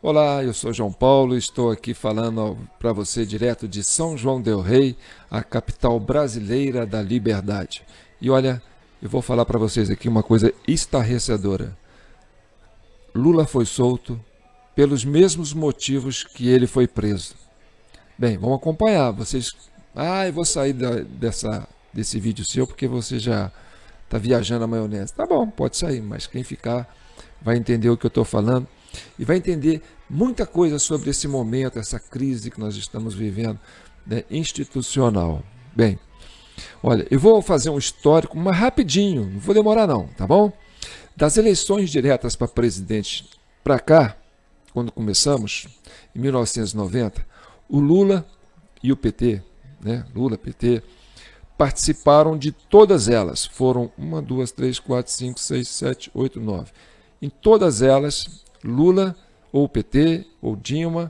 Olá, eu sou João Paulo, estou aqui falando para você direto de São João del Rei, a capital brasileira da liberdade. E olha, eu vou falar para vocês aqui uma coisa estarrecedora. Lula foi solto pelos mesmos motivos que ele foi preso. Bem, vamos acompanhar. Vocês, eu vou sair desse vídeo seu porque você já está viajando a maionese. Tá bom, pode sair, mas quem ficar vai entender o que eu estou falando e vai entender muita coisa sobre esse momento, essa crise que nós estamos vivendo, né, institucional. Bem, olha, eu vou fazer um histórico, mas rapidinho, não vou demorar não, tá bom? Das eleições diretas para presidente para cá, quando começamos, em 1990, o Lula e o PT, né, Lula, PT, participaram de todas elas. Foram 1, 2, 3, 4, 5, 6, 7, 8, 9. Em todas elas, Lula, ou PT, ou Dilma,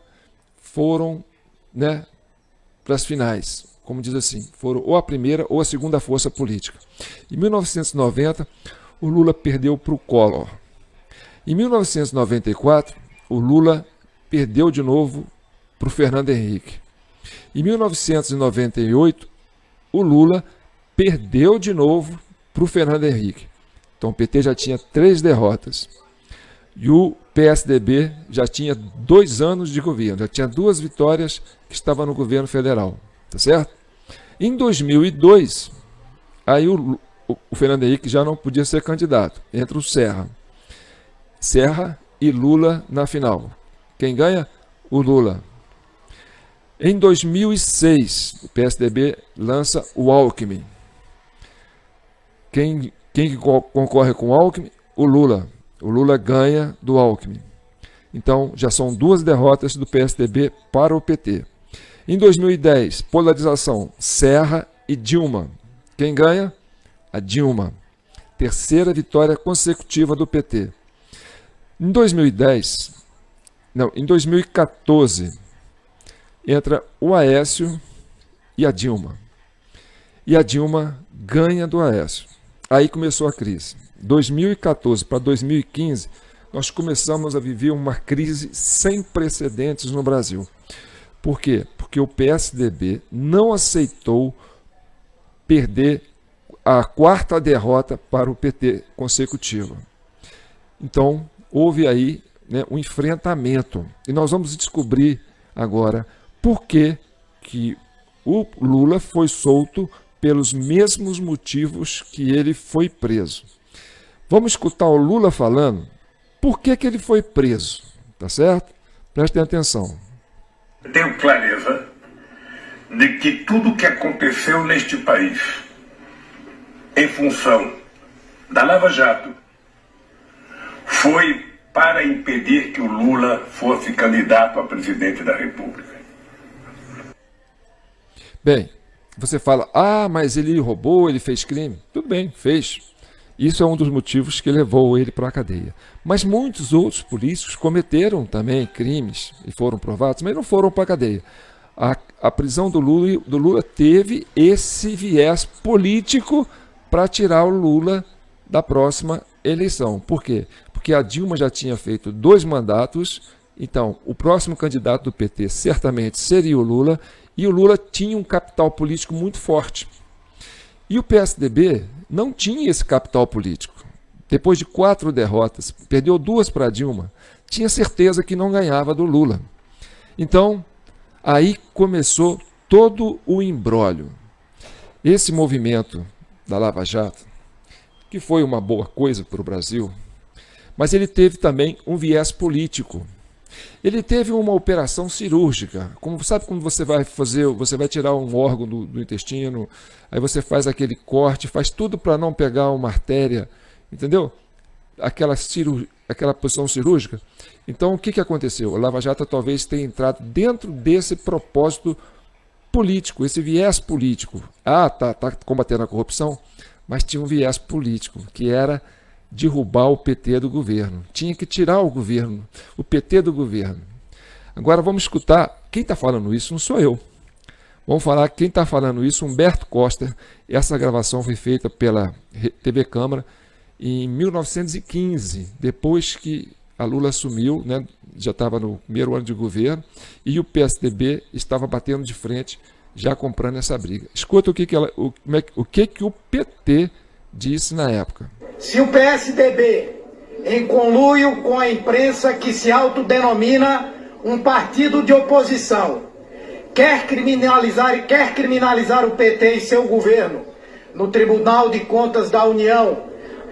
foram, né, para as finais. Como diz assim, foram ou a primeira ou a segunda força política. Em 1990, o Lula perdeu para o Collor. Em 1994, o Lula perdeu de novo para o Fernando Henrique. Em 1998, o Lula perdeu de novo para o Fernando Henrique. Então o PT já tinha 3 derrotas. E o PSDB já tinha 2 anos de governo, já tinha 2 vitórias que estavam no governo federal. Tá certo? Em 2002, aí o Fernando Henrique já não podia ser candidato. Entra o Serra. Serra e Lula na final. Quem ganha? O Lula. Em 2006, o PSDB lança o Alckmin. Quem concorre com o Alckmin? O Lula. O Lula ganha do Alckmin. Então, já são 2 derrotas do PSDB para o PT. Em 2010, polarização, Serra e Dilma. Quem ganha? A Dilma. 3ª vitória consecutiva do PT. Em 2014, entra o Aécio e a Dilma. E a Dilma ganha do Aécio. Aí começou a crise. 2014 para 2015, nós começamos a viver uma crise sem precedentes no Brasil. Por quê? Porque o PSDB não aceitou perder a 4ª derrota para o PT consecutiva. Então, houve aí, né, um enfrentamento. E nós vamos descobrir agora por que o Lula foi solto pelos mesmos motivos que ele foi preso. Vamos escutar o Lula falando por que ele foi preso, tá certo? Prestem atenção. Eu tenho clareza de que tudo o que aconteceu neste país, em função da Lava Jato, foi para impedir que o Lula fosse candidato a presidente da República. Bem, você fala, mas ele roubou, ele fez crime. Tudo bem, fez. Isso é um dos motivos que levou ele para a cadeia. Mas muitos outros políticos cometeram também crimes e foram provados, mas não foram para a cadeia. A prisão do Lula teve esse viés político para tirar o Lula da próxima eleição. Por quê? Porque a Dilma já tinha feito 2 mandatos, então o próximo candidato do PT certamente seria o Lula, e o Lula tinha um capital político muito forte. E o PSDB não tinha esse capital político. Depois de 4 derrotas, perdeu 2 para a Dilma, tinha certeza que não ganhava do Lula. Então, aí começou todo o imbróglio. Esse movimento da Lava Jato, que foi uma boa coisa para o Brasil, mas ele teve também um viés político. Ele teve uma operação cirúrgica. Sabe como você vai tirar um órgão do intestino, aí você faz aquele corte, faz tudo para não pegar uma artéria, entendeu? Aquela posição cirúrgica. Então, o que aconteceu? A Lava Jato talvez tenha entrado dentro desse propósito político, esse viés político. Tá combatendo a corrupção, mas tinha um viés político, que era derrubar o PT do governo. Tinha que tirar o governo, o PT do governo. Agora vamos escutar, quem está falando isso não sou eu. Vamos falar quem está falando isso, Humberto Costa. Essa gravação foi feita pela TV Câmara em 1915, depois que a Lula assumiu, né, já estava no primeiro ano de governo, e o PSDB estava batendo de frente, já comprando essa briga. Escuta o que o PT disse na época. Se o PSDB, em conluio com a imprensa que se autodenomina um partido de oposição, quer criminalizar o PT e seu governo no Tribunal de Contas da União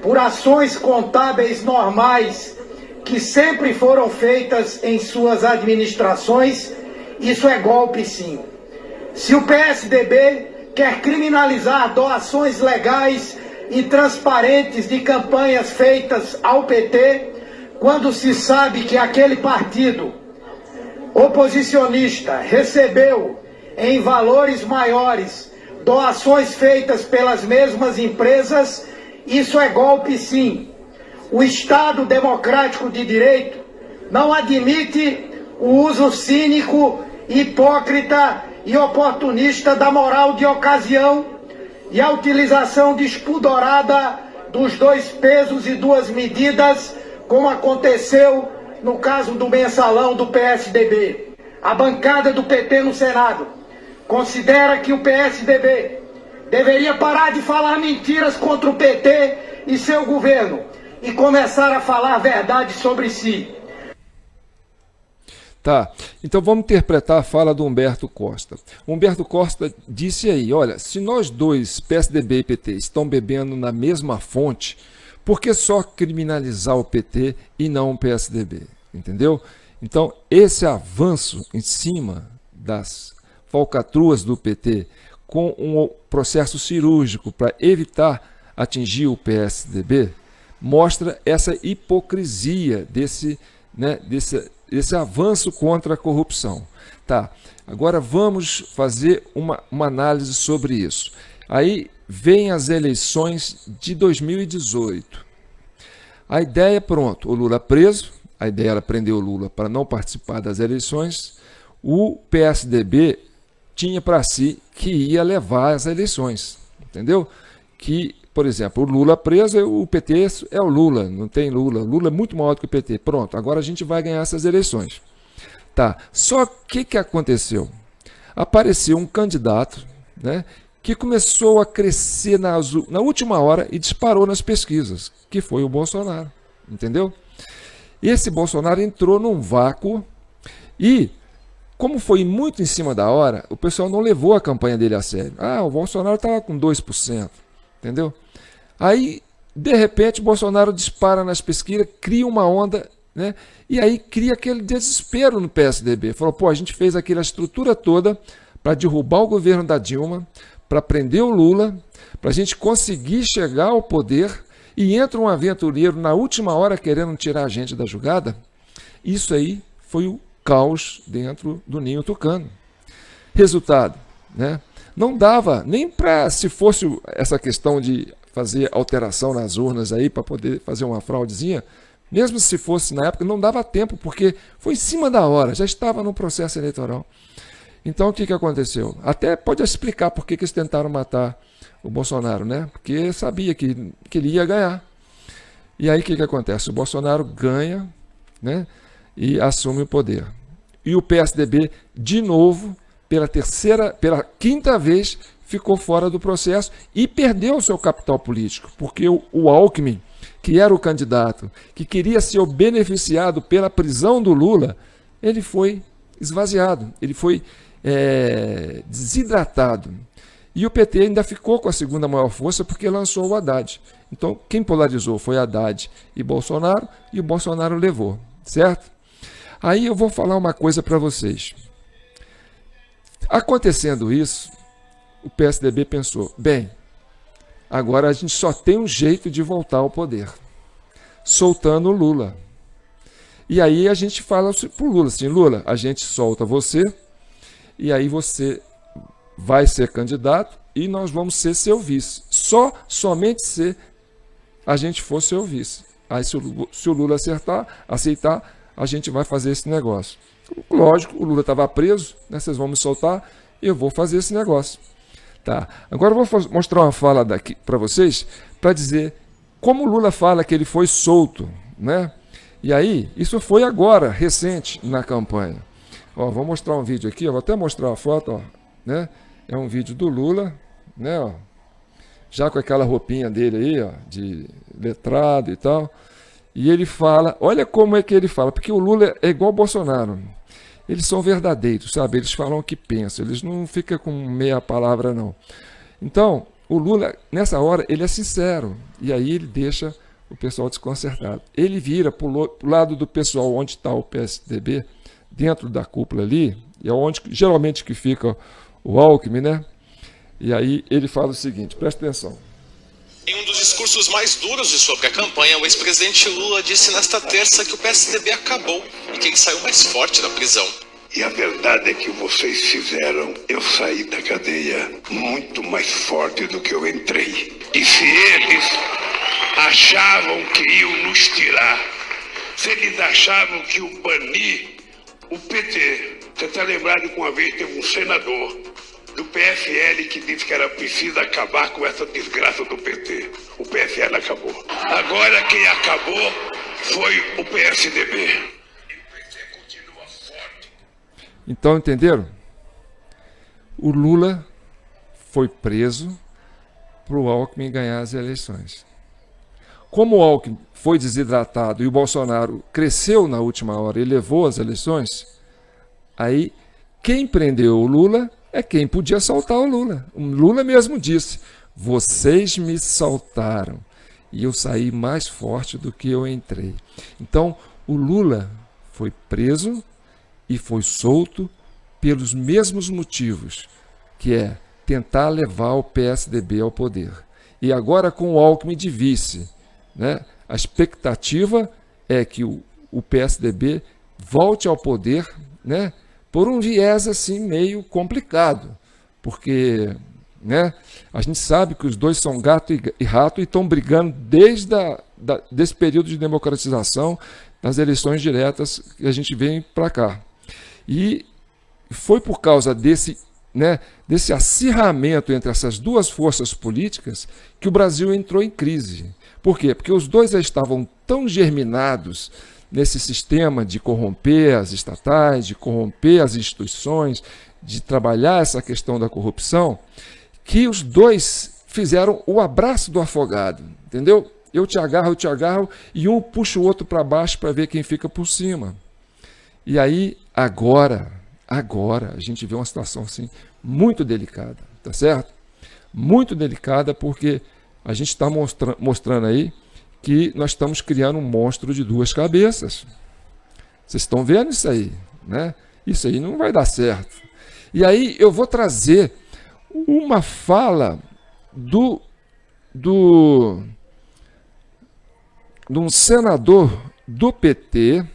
por ações contábeis normais que sempre foram feitas em suas administrações, isso é golpe sim. Se o PSDB quer criminalizar doações legais e transparentes de campanhas feitas ao PT, quando se sabe que aquele partido oposicionista recebeu em valores maiores doações feitas pelas mesmas empresas, isso é golpe sim. O Estado democrático de direito não admite o uso cínico, hipócrita e oportunista da moral de ocasião e a utilização despudorada dos 2 pesos e 2 medidas, como aconteceu no caso do mensalão do PSDB. A bancada do PT no Senado considera que o PSDB deveria parar de falar mentiras contra o PT e seu governo e começar a falar a verdade sobre si. Tá, então vamos interpretar a fala do Humberto Costa. Humberto Costa disse aí, olha, se nós dois, PSDB e PT, estão bebendo na mesma fonte, por que só criminalizar o PT e não o PSDB? Entendeu? Então, esse avanço em cima das falcatruas do PT com um processo cirúrgico para evitar atingir o PSDB, mostra essa hipocrisia desse avanço contra a corrupção. Tá, agora vamos fazer uma análise sobre isso. Aí vem as eleições de 2018. A ideia, pronto, o Lula preso, a ideia era prender o Lula para não participar das eleições. O PSDB tinha para si que ia levar as eleições, entendeu? Que, por exemplo, o Lula preso, o PT é o Lula, não tem Lula. O Lula é muito maior do que o PT. Pronto, agora a gente vai ganhar essas eleições. Tá, só que aconteceu? Apareceu um candidato, né, que começou a crescer na última hora e disparou nas pesquisas, que foi o Bolsonaro, entendeu? Esse Bolsonaro entrou num vácuo e, como foi muito em cima da hora, o pessoal não levou a campanha dele a sério. Ah, o Bolsonaro estava com 2%, entendeu? Aí, de repente, o Bolsonaro dispara nas pesquisas, cria uma onda, né? E aí cria aquele desespero no PSDB. Falou, pô, a gente fez aquela estrutura toda para derrubar o governo da Dilma, para prender o Lula, para a gente conseguir chegar ao poder, e entra um aventureiro na última hora querendo tirar a gente da jogada. Isso aí foi o caos dentro do ninho tucano. Resultado, né? Não dava nem para, se fosse essa questão de fazer alteração nas urnas aí para poder fazer uma fraudezinha, mesmo se fosse na época, não dava tempo, porque foi em cima da hora, já estava no processo eleitoral. Então o que aconteceu? Até pode explicar por que eles tentaram matar o Bolsonaro, né? Porque sabia que ele ia ganhar. E aí o que acontece? O Bolsonaro ganha, né? E assume o poder. E o PSDB, de novo, pela quinta vez, ficou fora do processo e perdeu o seu capital político, porque o Alckmin, que era o candidato, que queria ser o beneficiado pela prisão do Lula, ele foi esvaziado, ele foi desidratado. E o PT ainda ficou com a segunda maior força porque lançou o Haddad. Então, quem polarizou foi Haddad e o Bolsonaro levou, certo? Aí eu vou falar uma coisa para vocês. Acontecendo isso, o PSDB pensou, bem, agora a gente só tem um jeito de voltar ao poder, soltando o Lula. E aí a gente fala para o Lula assim, Lula, a gente solta você, e aí você vai ser candidato e nós vamos ser seu vice. Somente se a gente for seu vice. Aí se o Lula aceitar, a gente vai fazer esse negócio. Lógico, o Lula estava preso, né? Vocês vão me soltar, eu vou fazer esse negócio. Tá. Agora eu vou mostrar uma fala daqui para vocês, para dizer como o Lula fala que ele foi solto, né? E aí, isso foi agora, recente, na campanha. Ó, vou mostrar um vídeo aqui, ó, vou até mostrar a foto, ó, né? É um vídeo do Lula, né, ó, já com aquela roupinha dele aí, ó, de letrado e tal. E ele fala, olha como é que ele fala, porque o Lula é igual o Bolsonaro. Eles são verdadeiros, sabe? Eles falam o que pensam, eles não ficam com meia palavra, não. Então, o Lula, nessa hora, ele é sincero, e aí ele deixa o pessoal desconcertado. Ele vira para o lado do pessoal onde está o PSDB, dentro da cúpula ali, e é onde geralmente que fica o Alckmin, né? E aí ele fala o seguinte, presta atenção. Em um dos discursos mais duros de sua pré-campanha, o ex-presidente Lula disse nesta terça que o PSDB acabou e que ele saiu mais forte da prisão. E a verdade é que vocês fizeram eu sair da cadeia muito mais forte do que eu entrei. E se eles achavam que iam nos tirar, se eles achavam que iam banir o PT, você está lembrado que uma vez teve um senador do PFL que disse que era preciso acabar com essa desgraça do PT. O PFL acabou. Agora quem acabou foi o PSDB. Então, entenderam? O Lula foi preso para o Alckmin ganhar as eleições. Como o Alckmin foi desidratado e o Bolsonaro cresceu na última hora e levou as eleições, aí quem prendeu o Lula é quem podia soltar o Lula. O Lula mesmo disse, vocês me soltaram e eu saí mais forte do que eu entrei. Então, o Lula foi preso e foi solto pelos mesmos motivos, que é tentar levar o PSDB ao poder. E agora com o Alckmin de vice, né, a expectativa é que o PSDB volte ao poder, né, por um viés assim meio complicado, porque, né, a gente sabe que os dois são gato e rato e estão brigando desde desse período de democratização, das eleições diretas que a gente vem para cá. E foi por causa desse acirramento entre essas duas forças políticas que o Brasil entrou em crise. Por quê? Porque os dois já estavam tão germinados nesse sistema de corromper as estatais, de corromper as instituições, de trabalhar essa questão da corrupção, que os dois fizeram o abraço do afogado, entendeu? Eu te agarro, e um puxa o outro para baixo para ver quem fica por cima. E aí, agora, a gente vê uma situação assim, muito delicada, tá certo? Muito delicada porque a gente está mostrando aí que nós estamos criando um monstro de duas cabeças. Vocês estão vendo isso aí, né? Isso aí não vai dar certo. E aí eu vou trazer uma fala de um senador do PT,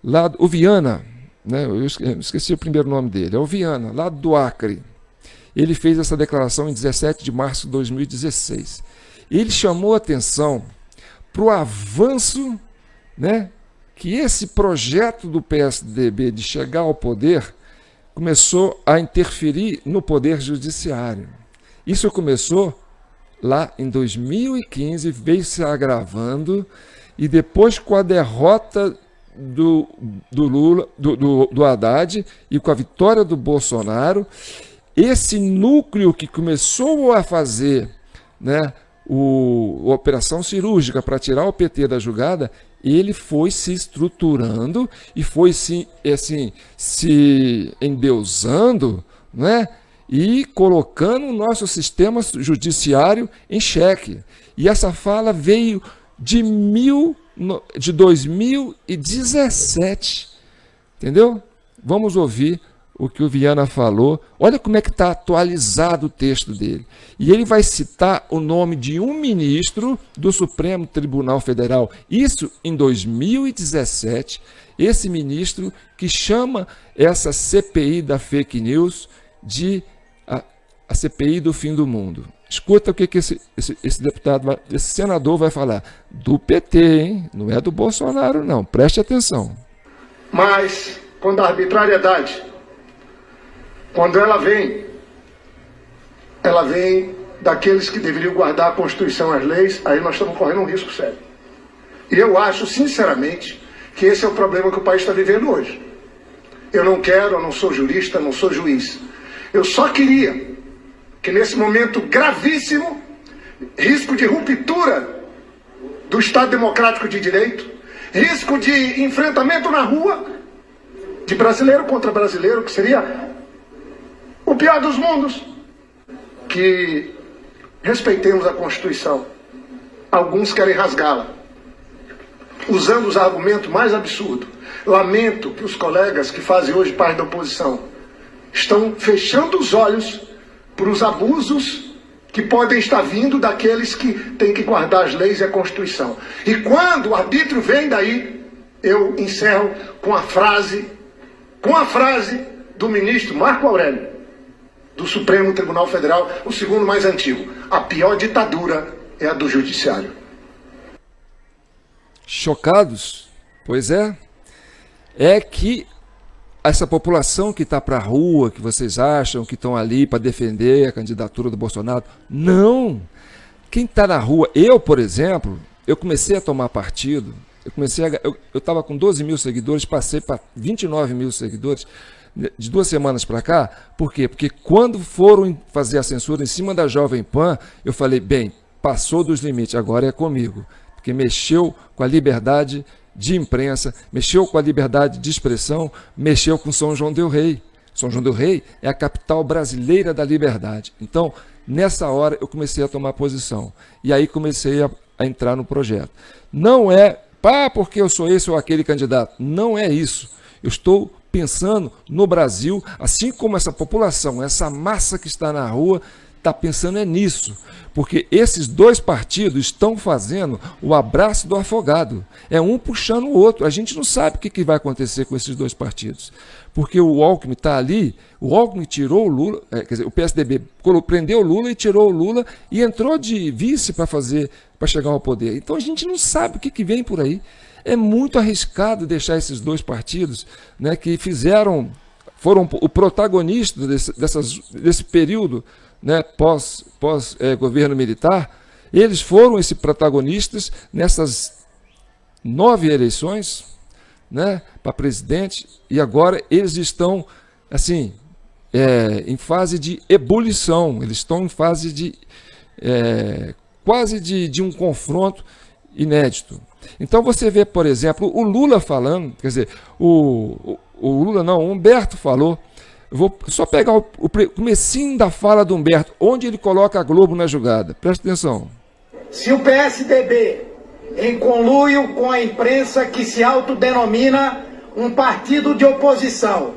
lá, o Viana, né? Eu esqueci o primeiro nome dele, é o Viana, lá do Acre. Ele fez essa declaração em 17 de março de 2016. Ele chamou a atenção para o avanço, né, que esse projeto do PSDB de chegar ao poder começou a interferir no poder judiciário. Isso começou lá em 2015, veio se agravando, e depois com a derrota do Lula, do Haddad, e com a vitória do Bolsonaro, esse núcleo que começou a fazer, né, a operação cirúrgica para tirar o PT da jogada, ele foi se estruturando e foi se endeusando, né, e colocando o nosso sistema judiciário em xeque. E essa fala veio de 2017, entendeu? Vamos ouvir o que o Viana falou. Olha como é que está atualizado o texto dele. E ele vai citar o nome de um ministro do Supremo Tribunal Federal. Isso em 2017. Esse ministro que chama essa CPI da fake news de a CPI do fim do mundo. Escuta o que esse deputado, esse senador vai falar. Do PT, hein? Não é do Bolsonaro, não. Preste atenção. Mas, quando a arbitrariedade, quando ela vem daqueles que deveriam guardar a Constituição e as leis, aí nós estamos correndo um risco sério. E eu acho, sinceramente, que esse é o problema que o país está vivendo hoje. Eu não sou jurista, não sou juiz. Eu só queria que nesse momento gravíssimo, risco de ruptura do Estado Democrático de Direito, risco de enfrentamento na rua, de brasileiro contra brasileiro, que seria o pior dos mundos, que respeitemos a Constituição. Alguns querem rasgá-la, usando os argumentos mais absurdos. Lamento que os colegas que fazem hoje parte da oposição estão fechando os olhos para os abusos que podem estar vindo daqueles que têm que guardar as leis e a Constituição. E quando o arbítrio vem daí, eu encerro com a frase do ministro Marco Aurélio, do Supremo Tribunal Federal, o segundo mais antigo: a pior ditadura é a do judiciário. Chocados? Pois é. É que essa população que está para a rua, que vocês acham que estão ali para defender a candidatura do Bolsonaro, não. Quem está na rua, eu, por exemplo, eu comecei a tomar partido, eu estava com 12 mil seguidores, passei para 29 mil seguidores, de 2 semanas para cá. Por quê? Porque quando foram fazer a censura em cima da Jovem Pan, eu falei, bem, passou dos limites, agora é comigo. Porque mexeu com a liberdade de imprensa, mexeu com a liberdade de expressão, mexeu com São João del Rei. São João del Rei é a capital brasileira da liberdade. Então, nessa hora, eu comecei a tomar posição. E aí comecei a entrar no projeto. Não é, porque eu sou esse ou aquele candidato. Não é isso. Eu estou pensando no Brasil, assim como essa população, essa massa que está na rua, está pensando é nisso, porque esses dois partidos estão fazendo o abraço do afogado, é um puxando o outro. A gente não sabe o que vai acontecer com esses dois partidos, porque o Alckmin está ali, o Alckmin tirou o Lula, quer dizer, o PSDB prendeu o Lula e tirou o Lula e entrou de vice para chegar ao poder. Então a gente não sabe o que vem por aí. É muito arriscado deixar esses dois partidos, né, que foram o protagonista desse período, né, pós governo militar. Eles foram esses protagonistas nessas 9 eleições, né, para presidente, e agora eles estão assim em fase de ebulição, eles estão em fase de quase de um confronto inédito. Então você vê, por exemplo, o Lula falando, quer dizer, o Lula não, o Humberto falou. Eu vou só pegar o comecinho da fala do Humberto, onde ele coloca a Globo na jogada. Presta atenção. Se o PSDB, em conluio com a imprensa que se autodenomina um partido de oposição,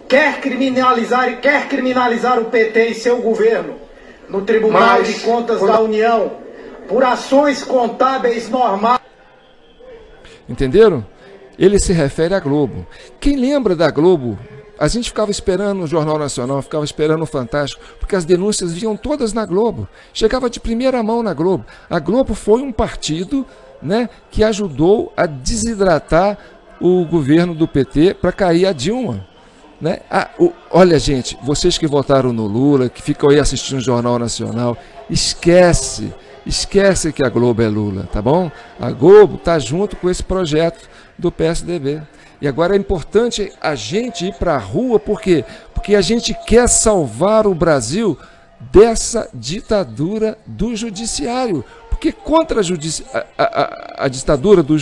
quer criminalizar o PT e seu governo no Tribunal de Contas da União por ações contábeis normais... Entenderam? Ele se refere à Globo. Quem lembra da Globo? A gente ficava esperando o Jornal Nacional, ficava esperando o Fantástico, porque as denúncias vinham todas na Globo. Chegava de primeira mão na Globo. A Globo foi um partido, né, que ajudou a desidratar o governo do PT para cair a Dilma. Né? Olha, gente, vocês que votaram no Lula, que ficam aí assistindo o Jornal Nacional, esquece que a Globo é Lula, tá bom? A Globo está junto com esse projeto do PSDB. E agora é importante a gente ir para a rua, por quê? Porque a gente quer salvar o Brasil dessa ditadura do judiciário. Porque contra a ditadura do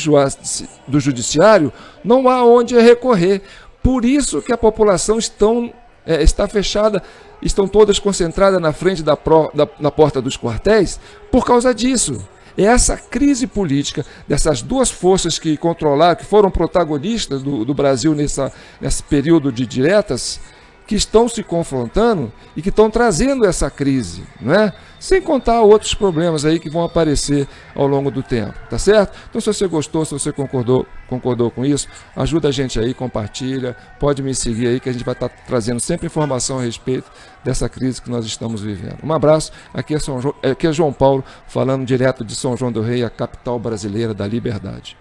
judiciário não há onde recorrer. Por isso que a população está fechada, estão todas concentradas na frente na porta dos quartéis por causa disso. É essa crise política dessas duas forças que controlaram, que foram protagonistas do Brasil nesse período de diretas, que estão se confrontando e que estão trazendo essa crise, não é? Sem contar outros problemas aí que vão aparecer ao longo do tempo, tá certo? Então, se você gostou, se você concordou com isso, ajuda a gente aí, compartilha, pode me seguir aí que a gente vai estar trazendo sempre informação a respeito dessa crise que nós estamos vivendo. Um abraço, aqui é João Paulo, falando direto de São João del Rei, a capital brasileira da liberdade.